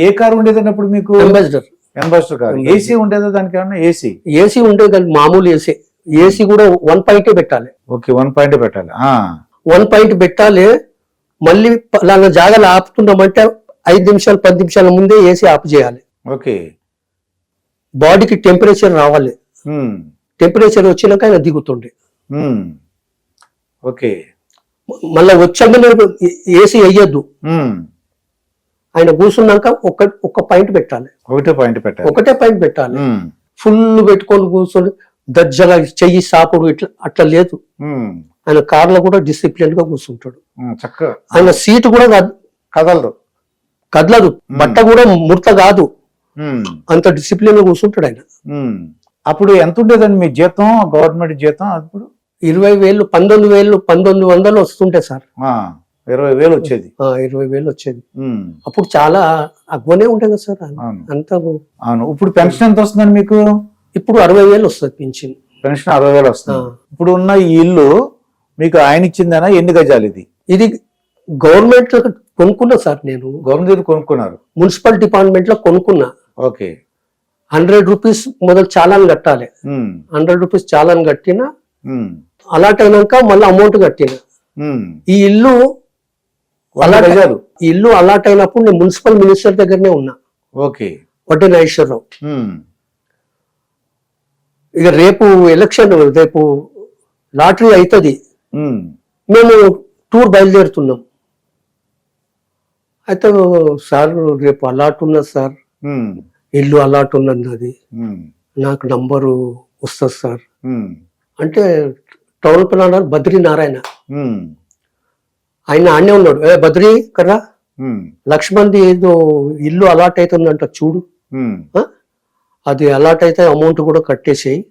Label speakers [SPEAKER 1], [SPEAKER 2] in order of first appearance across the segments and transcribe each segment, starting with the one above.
[SPEAKER 1] ఏ car ఉండేదండి అప్పుడు మీకు?
[SPEAKER 2] అంబాసిడర్.
[SPEAKER 1] Ambassador car. ఏసీ ఉండేదా దానికి? ఏమన్నా ఏసీ?
[SPEAKER 2] ఏసీ ఉండేది కానీ మామూలు ఏసీ. ఏసీ కూడా 1 పాయింట్ పెట్టాలి.
[SPEAKER 1] ఓకే, 1 పాయింట్ పెట్టాలి.
[SPEAKER 2] 1 పాయింట్ పెట్టాలి. మళ్ళీ అలాగే జాగాలు ఆపుతున్నామంటే 5 నిమిషాలు 10 నిమిషాల ముందే ఏసీ ఆఫ్ చేయాలి.
[SPEAKER 1] ఓకే.
[SPEAKER 2] బాడీకి టెంపరేచర్ రావాలి. టెంపరేచర్ వచ్చినాక ఆయన దిగుతుండే.
[SPEAKER 1] ఓకే.
[SPEAKER 2] మళ్ళా వచ్చాక ఏసీ వేయద్దు. ఆయన కూర్చున్నాక ఒక్క పాయింట్ పెట్టాలి.
[SPEAKER 1] ఒకటే పాయింట్ పెట్టాలి.
[SPEAKER 2] ఫుల్ పెట్టుకొని కూర్చొని దర్జాగా చెయ్యి సాపుడు ఇట్లా అట్లా లేదు. ఆయన కార్లో కూడా డిసిప్లిన్ గా కూర్చుంటాడు.
[SPEAKER 1] చక్కగా
[SPEAKER 2] ఆయన సీట్ కూడా కదలదు. బట్ట కూడా ముడత కాదు. అంత డిసిప్లిన్ గా కూర్చుంటాడు ఆయన.
[SPEAKER 1] అప్పుడు ఎంత ఉండేదండి మీ జీతం, గవర్నమెంట్ జీతం? అప్పుడు
[SPEAKER 2] 20,000 19,000 వస్తుంటాయి సార్.
[SPEAKER 1] 20,000 వచ్చేది.
[SPEAKER 2] 20,000 వచ్చేది. అప్పుడు చాలా అగ్వనే ఉంటాయి కదా సార్. అంత
[SPEAKER 1] అవును. ఇప్పుడు పెన్షన్ ఎంత వస్తుందండి మీకు?
[SPEAKER 2] ఇప్పుడు 60,000 వస్తుంది పెన్షన్.
[SPEAKER 1] 60,000 వస్తుంది. ఇప్పుడు ఉన్న ఈ ఇల్లు మీకు ఆయన ఇచ్చిందనా? ఎన్ని గజాలు ఇది?
[SPEAKER 2] ఇది గవర్నమెంట్ కొనుక్కున్నా సార్. నేను
[SPEAKER 1] గవర్నమెంట్ దగ్గర కొనుక్కున్నారు?
[SPEAKER 2] మున్సిపల్ డిపార్ట్మెంట్ లో కొనుక్కున్నా.
[SPEAKER 1] ఓకే.
[SPEAKER 2] 100 రూపీస్ మొదలు చాలాన్ కట్టాలి. 100 రూపీస్ చాలాన్ కట్టినా, అలాట్ అయినాక మళ్ళీ అమౌంట్ కట్టిన. ఈ ఇల్లు అలాట్ అయినప్పుడు నేను మున్సిపల్ మినిస్టర్ దగ్గరనే ఉన్నా.
[SPEAKER 1] ఓకే.
[SPEAKER 2] వడ్డే నాగేశ్వరరావు. ఇక రేపు ఎలక్షన్, రేపు లాటరీ అవుతుంది. మేము టూర్ బయలుదేరుతున్నాం. అయితే సార్ రేపు అలాట్ ఉన్నది సార్, ఇల్లు అలాట్ ఉన్నది, అది నాకు నంబరు వస్తుంది సార్ అంటే టౌన్ ప్లానర్ బద్రీ నారాయణ ఆయన ఆడనే ఉన్నాడు. బద్రీ కదా, లక్ష్మణ్ది ఏదో ఇల్లు అలాట్ అవుతుందంట చూడు, అది అలాట్ అయితే అమౌంట్ కూడా కట్టేసేయి.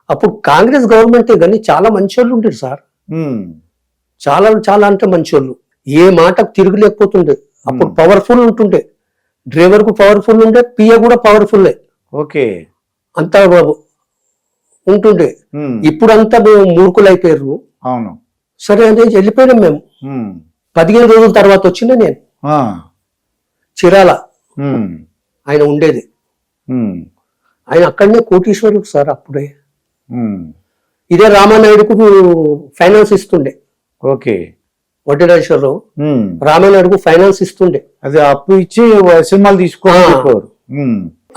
[SPEAKER 2] అప్పుడు కాంగ్రెస్ గవర్నమెంటే కానీ చాలా మంచి వాళ్ళు ఉంటారు సార్. చాలా చాలా అంటే మంచి వాళ్ళు. ఏ మాటకు తిరగలేకపోతుండే. అప్పుడు పవర్ఫుల్ ఉంటుండే, డ్రైవర్ కు పవర్ఫుల్ ఉండే, పిఏ కూడా పవర్ఫుల్లే.
[SPEAKER 1] ఓకే.
[SPEAKER 2] అంతా ఉంటుండే. ఇప్పుడు అంతా మూర్ఖులు అయిపోయారు.
[SPEAKER 1] అవును.
[SPEAKER 2] సరే అదే వెళ్ళిపోయినాం మేము. 15 రోజుల తర్వాత వచ్చిండే నేను చిరాల. ఆయన ఉండేది, ఆయన అక్కడనే కోటీశ్వరుడు సార్. అప్పుడే ఇదే రామానాయుడుకు ఫైనాన్స్ ఇస్తుండే.
[SPEAKER 1] ఓకే.
[SPEAKER 2] వడ్డేశ్వరరావు రామానాయుడుకు ఫైనాన్స్ ఇస్తుండే.
[SPEAKER 1] అది అప్పు ఇచ్చి సినిమాలు తీసుకోవాలి.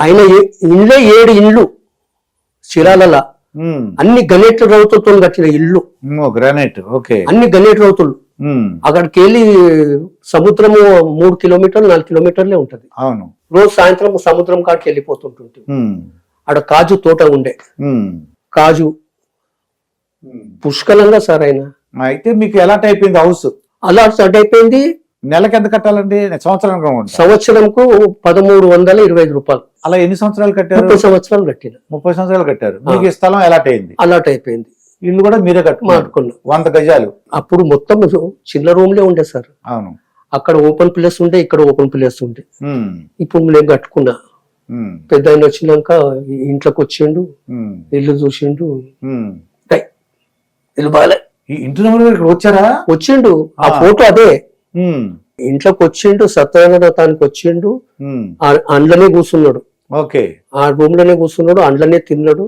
[SPEAKER 2] ఆయన ఇండ్లే 7 ఇండ్లు చిరాల, అన్ని గణేట్ రౌతులతో కట్టిన ఇల్లు.
[SPEAKER 1] గ్రానైట్. ఓకే.
[SPEAKER 2] అన్ని గణేట్ రౌతులు. అక్కడికి వెళ్ళి సముద్రము 3 కిలోమీటర్లు 4 కిలోమీటర్లే ఉంటది.
[SPEAKER 1] అవును.
[SPEAKER 2] రోజు సాయంత్రం సముద్రం కాడికి వెళ్ళిపోతుంటుంది. ఆడ కాజు తోట ఉండే. కాజు పుష్కలంగా సార్ ఆయన.
[SPEAKER 1] అయితే మీకు ఎలాంటి అయిపోయింది హౌస్?
[SPEAKER 2] అలా స్టార్ట్ అయిపోయింది.
[SPEAKER 1] నెలకి ఎంత కట్టాలండి?
[SPEAKER 2] సంవత్సరంకు 1,325 రూపాయలు.
[SPEAKER 1] అలా ఎన్ని సంవత్సరాలు కట్టారు?
[SPEAKER 2] 30 సంవత్సరాలు కట్టిన.
[SPEAKER 1] 30 సంవత్సరాలు కట్టారు. మీకు స్థలం అలాట్ అయింది?
[SPEAKER 2] అలాట్ అయిపోయింది.
[SPEAKER 1] ఇల్లు కూడా మీరే కట్టుకున్నాను. 100 గజాలు.
[SPEAKER 2] అప్పుడు మొత్తం చిన్న రూమ్లే ఉండే సార్.
[SPEAKER 1] అవును.
[SPEAKER 2] అక్కడ ఓపెన్ ప్లేస్ ఉండే, ఇక్కడ ఓపెన్ ప్లేస్ ఉండే. ఇప్పుడు నేను కట్టుకున్నా. పెద్ద ఆయన వచ్చినాక ఇంట్లోకి వచ్చిండు, ఇల్లు చూసిండు. ఇల్లు బాగాలే.
[SPEAKER 1] ఇంటి వచ్చారా?
[SPEAKER 2] వచ్చిండు. ఆ ఫోటో అదే. ఇంట్లోకి వచ్చిండు, సత్యనారాయణానికి వచ్చిండు. అండ్లనే కూర్చున్నాడు.
[SPEAKER 1] ఓకే.
[SPEAKER 2] ఆ రూమ్ లోనే కూర్చున్నాడు, అండ్లనే తిన్నాడు,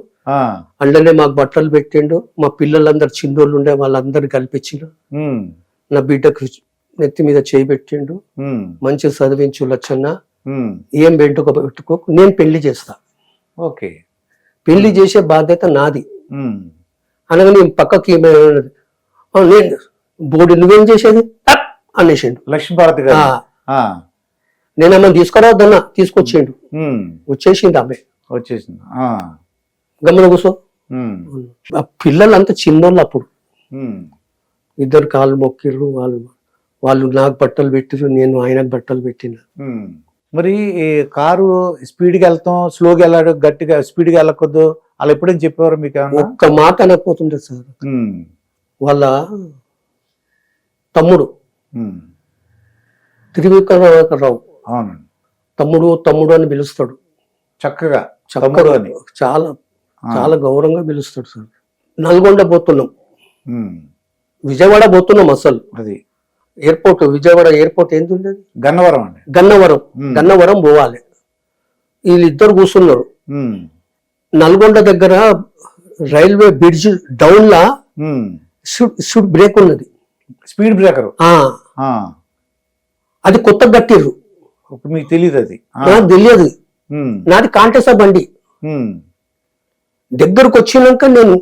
[SPEAKER 2] అండ్లనే మాకు బట్టలు పెట్టిండు. మా పిల్లలందరు చిన్నోళ్ళు ఉండే వాళ్ళందరు కల్పించిండు. నా బిడ్డకు నెత్తి మీద చేయి పెట్టిండు. మంచిగా చదివించు లచ్చన్న, ఏం పెట్టుకో, నేను పెళ్లి చేస్తా.
[SPEAKER 1] ఓకే.
[SPEAKER 2] పెళ్లి చేసే బాధ్యత నాది అనగా నేను పక్కకి నేను బోర్డు నువ్వేం చేసేది అనేసిండు
[SPEAKER 1] లక్ష్మీభారతి గారు.
[SPEAKER 2] నేనమ్మని తీసుకురావద్దన్నా, తీసుకొచ్చిండు. వచ్చేసింది ఆమె,
[SPEAKER 1] వచ్చేసింది.
[SPEAKER 2] గమ్మున కూర్చో. ఆ పిల్లలంతా చిన్నోళ్ళు అప్పుడు. 2 కాళ్ళు మొక్కిర్రు. వాళ్ళు నాకు బట్టలు పెట్టిరు, నేను ఆయనకు బట్టలు పెట్టిన.
[SPEAKER 1] మరి కారు స్పీడ్గా వెళ్తాం, స్లోగా వెళ్ళాడు, గట్టిగా స్పీడ్గా వెళ్ళకూడదు అలా ఎప్పుడేం చెప్పేవారు మీకు?
[SPEAKER 2] ఒక్క మాట అనకపోతుండే సార్. వాళ్ళ తమ్ముడు త్రివిక్రమరావు, తమ్ముడు తమ్ముడు అని పిలుస్తాడు.
[SPEAKER 1] చక్కగా
[SPEAKER 2] చాలా చాలా గౌరవంగా పిలుస్తాడు సార్. నల్గొండ పోతున్నాం, విజయవాడ పోతున్నాం. అసలు
[SPEAKER 1] అది
[SPEAKER 2] ఎయిర్పోర్ట్, విజయవాడ ఎయిర్పోర్ట్ ఏంటి ఉండేది?
[SPEAKER 1] గన్నవరం అండి.
[SPEAKER 2] గన్నవరం.
[SPEAKER 1] ఉమ్.
[SPEAKER 2] గన్నవరం పోవాలి. వీళ్ళిద్దరు కూర్చున్నారు.
[SPEAKER 1] ఉమ్.
[SPEAKER 2] నల్గొండ దగ్గర రైల్వే బ్రిడ్జ్ డౌన్ లా
[SPEAKER 1] ఉమ్.
[SPEAKER 2] షుడ్ బ్రేక్ ఉన్నది.
[SPEAKER 1] Speed breaker.
[SPEAKER 2] అది కొత్తగా కట్టిర్రు.
[SPEAKER 1] మీకు తెలియదు అది?
[SPEAKER 2] నాకు తెలియదు.
[SPEAKER 1] ఉమ్.
[SPEAKER 2] నాది కాంటెసా బండి.
[SPEAKER 1] ఉమ్.
[SPEAKER 2] దగ్గరకు వచ్చినాక నేను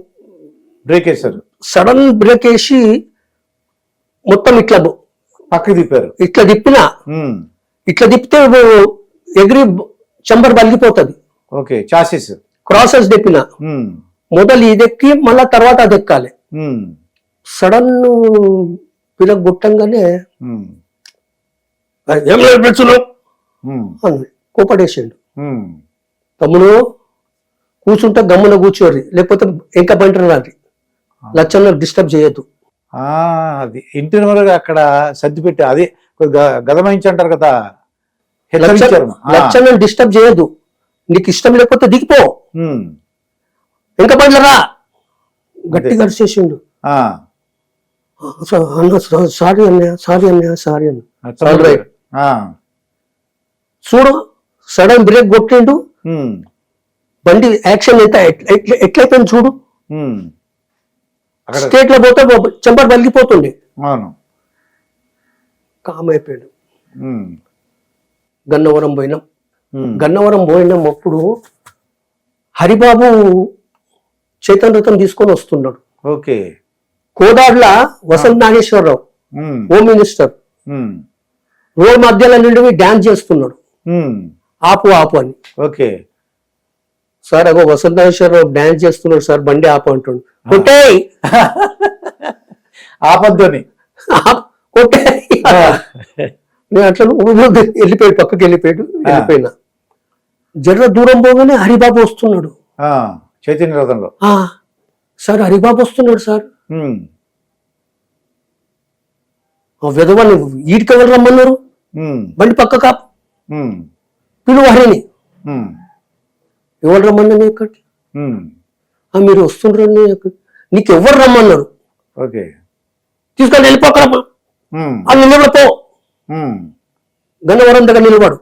[SPEAKER 1] బ్రేక్ వేశారు.
[SPEAKER 2] సడన్ బ్రేక్ వేసి మొత్తం ఇట్లా
[SPEAKER 1] పక్కకి తిప్పారు.
[SPEAKER 2] ఇట్లా తిప్పినా,
[SPEAKER 1] ఉమ్.
[SPEAKER 2] ఇట్లా తిప్పితే ఎగిరి చంబర్ బలిగిపోతుంది.
[SPEAKER 1] Okay, chassis.
[SPEAKER 2] క్రాసెస్ తిప్పిన
[SPEAKER 1] ఉమ్.
[SPEAKER 2] మొదలు ఇది ఎక్కి మళ్ళా తర్వాత అది ఎక్కాలి.
[SPEAKER 1] ఉమ్.
[SPEAKER 2] సడన్ పిల్లలు గుట్టంగానే
[SPEAKER 1] ఉమ్.
[SPEAKER 2] ఏం లేదు
[SPEAKER 1] ఉమ్.
[SPEAKER 2] అని కోపడేసిండు.
[SPEAKER 1] ఉమ్.
[SPEAKER 2] తమ్ముడు కూర్చుంటే గమ్మున కూర్చోరి, లేకపోతే ఇంకా బంటారు రాది, లచ్చన్న డిస్టర్బ్ చేయొద్దు.
[SPEAKER 1] అది ఇంటి వరకు అక్కడ సర్ది పెట్టి అది గదమాయించి అంటారు కదా, హెచ్చరించారు.
[SPEAKER 2] లచ్చన్న డిస్టర్బ్ చేయొద్దు, నీకు ఇష్టం లేకపోతే దిగిపో,
[SPEAKER 1] ఉమ్.
[SPEAKER 2] ఇంకా బండ్లరా గట్టిగా అరిచేసిండు. సారీ అన్నయ్య, సారీ అన్నయ్య, సారీ అన్న. చూడు సడన్ బ్రేక్ కొట్టిండు, బండి యాక్షన్ ఎంత ఎట్లయిపోయింది చూడు. స్టేట్ లో పోతే చెంపర్ పలిగిపోతుండే. కామ్ అయిపోయాడు. గన్నవరం పోయినాం. గన్నవరం పోయినాం అప్పుడు హరిబాబు చైతన్య రథం తీసుకొని వస్తున్నాడు.
[SPEAKER 1] ఓకే.
[SPEAKER 2] కోదాడ్ల వసంత నాగేశ్వరరావు హోమ్ మినిస్టర్ రోడ్ మధ్యలో నుండి డాన్స్ చేస్తున్నాడు, ఆపు ఆపు అని.
[SPEAKER 1] ఓకే
[SPEAKER 2] సార్ అగో వసంత నాగేశ్వరరావు డాన్స్ చేస్తున్నాడు సార్, బండి ఆపు అంటుండు. కొట్టే
[SPEAKER 1] ఆపద్దని
[SPEAKER 2] కొట్టే నేను అట్లా వెళ్ళిపోయాడు, పక్కకి వెళ్ళిపోయినా. జర్ర దూరం పోగానే హరిబాబు వస్తున్నాడు
[SPEAKER 1] చైతన్య రథంలో.
[SPEAKER 2] సార్ హరిబాబు వస్తున్నాడు సార్. విధవాన్ని ఈడికి ఎవరు రమ్మన్నారు, బండి పక్క కాపు పిలువ హరిని. ఎవరు రమ్మన్నారు ఇక్కడికి? మీరు వస్తుండ్రని. నీకు ఎవరు రమ్మన్నారు? తీసుకొని వెళ్ళిపోకరమ్మా అని నిలబడిపో. గన్నవరం దగ్గర నిలబడు.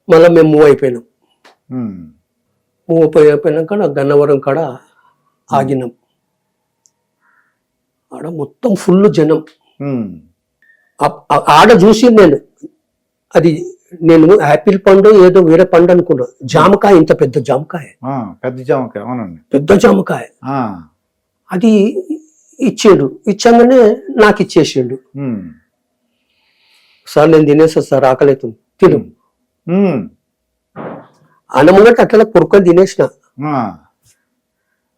[SPEAKER 2] మళ్ళీ మేము మూవ్ అయిపోయినాం. మూవ్ అయిపోయినాక నా గన్నవరం కాడ ఆగినాం. ఆడ మొత్తం ఫుల్ జనం. ఆడ చూసి నేను యాపిల్ పండు ఏదో వేరే పండు అనుకున్నా. జామకాయ, ఇంత పెద్ద జామకాయ, పెద్ద జామకాయ. అది ఇచ్చాడు. ఇచ్చాగానే నాకు ఇచ్చేసిండు. సార్ నేను తినేసా సార్, ఆకలి అవుతుంది, తిను. అన్నమున్నట్టు అట్లా కొరుకొని తినేసిన.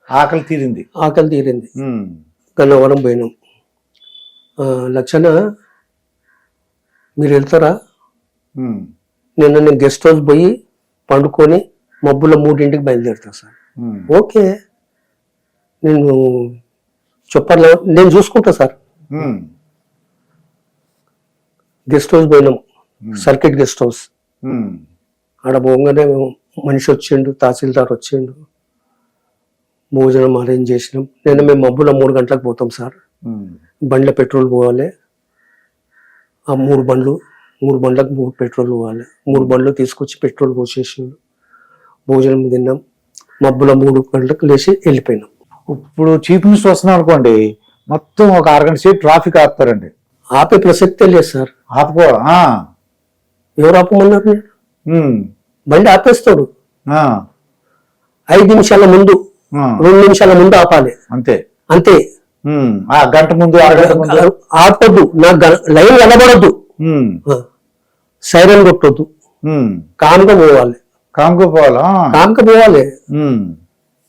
[SPEAKER 1] ఆకలి తీరింది.
[SPEAKER 2] గన్నవరం పోయినాం. లక్షణ మీరు వెళ్తారా? నేను గెస్ట్ హౌస్ పోయి పండుకొని మబ్బుల 3ంటికి బయలుదేరుతా సార్. ఓకే, నేను చెప్పాలి, నేను చూసుకుంటా సార్. గెస్ట్ హౌస్ పోయినాం, సర్కిట్ గెస్ట్ హౌస్. ఆడ పోగానే మనిషి వచ్చిండు, తహసీల్దార్ వచ్చిండు, భోజనం అరేంజ్ చేసినాం. మేము మబ్బుల 3 గంటలకు పోతాం సార్. బండ్ల పెట్రోల్ పోవాలి. ఆ 3 బండ్లకు 3 పెట్రోల్ పోవాలి. 3 బండ్లు తీసుకొచ్చి పెట్రోల్ పోసేసిండు. భోజనం తిన్నాం. మబ్బుల 3 గంటలకు లేచి వెళ్ళిపోయినాం.
[SPEAKER 1] ఇప్పుడు చీఫ్ మినిస్టర్ వస్తున్నాం అనుకోండి, మొత్తం ఒక 6 గంటల సేపు ట్రాఫిక్ ఆపుతారండి.
[SPEAKER 2] ఆపే ప్రసక్తే లేదు సార్.
[SPEAKER 1] ఆపుకో.
[SPEAKER 2] ఎవరు ఆపమన్నారు? బండి ఆపేస్తాడు. 5 నిమిషాల ముందు, 2 నిమిషాల ముందు ఆపాలి, అంతే. గంట ముందు, ఆపొద్దు. నాకు లైన్ కనబడద్దు, సైరన్ కొట్టొద్దు, కామ్గా పోవాలి.